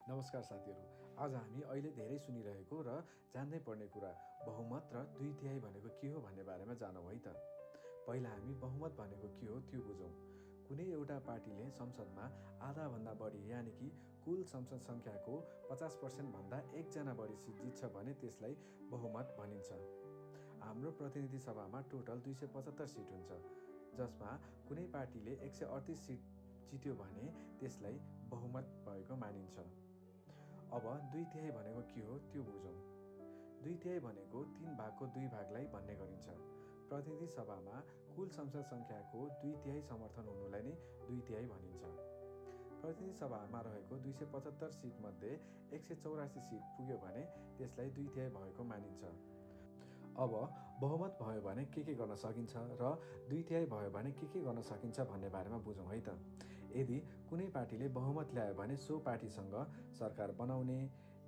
नमस्कार साथीहरू। आज हामी अहिले धेरै सुनिरहेको र जान्नै पर्ने कुरा बहुमत र 2/3 भनेको के हो भन्ने बारेमा जानौँ है त। पहिला हामी बहुमत भनेको के हो त्यो बुझौँ। कुनै एउटा पार्टीले संसदमा आधाभन्दा बढी यानि कि कुल संसद सङ्ख्याको 50% भन्दा एकजना बढी सिट जित्छ भने त्यसलाई बहुमत भनिन्छ। हाम्रो प्रतिनिधि सभामा टोटल 275 सिट हुन्छ, जसमा कुनै पार्टीले 138 सिट जित्यो भने त्यसलाई बहुमत भएको मानिन्छ। अब 2/3 भनेको के हो त्यो बुझौँ। 2/3 भनेको 3 भागको 2 भागलाई भन्ने गरिन्छ। प्रतिनिधि सभामा कुल संसद सङ्ख्याको 2/3 समर्थन हुनुलाई नै 2/3 भनिन्छ। प्रतिनिधि सभामा रहेको 275 सिटमध्ये 184 सिट पुग्यो भने त्यसलाई 2/3 भएको मानिन्छ। अब बहुमत भयो भने के गर्न सकिन्छ र 2/3 भयो भने के गर्न सकिन्छ भन्ने बारेमा बुझौँ है त। यदि कुनै पार्टीले बहुमत ल्यायो भने सो पार्टीसँग सरकार बनाउने,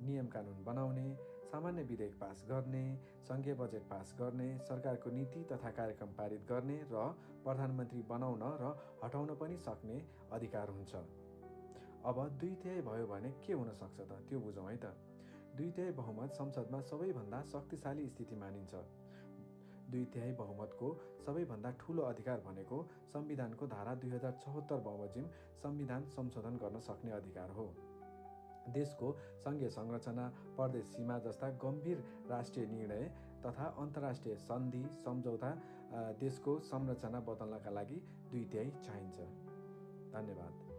नियम कानुन बनाउने, सामान्य विधेयक पास गर्ने, सङ्घीय बजेट पास गर्ने, सरकारको नीति तथा कार्यक्रम पारित गर्ने र प्रधानमन्त्री बनाउन र हटाउन पनि सक्ने अधिकार हुन्छ। अब 2/3 भयो भने के हुन सक्छ त त्यो बुझौँ है त। 2/3 बहुमत संसदमा सबैभन्दा शक्तिशाली स्थिति मानिन्छ। 2/3 बहुमतको सबैभन्दा ठूलो अधिकार भनेको संविधानको धारा 2074 बमोजिम संविधान संशोधन गर्न सक्ने अधिकार हो। देशको सङ्घीय संरचना, प्रदेश सीमा जस्ता गम्भीर राष्ट्रिय निर्णय तथा अन्तर्राष्ट्रिय सन्धि सम्झौता देशको संरचना बदल्नका लागि 2/3 चाहिन्छ। धन्यवाद।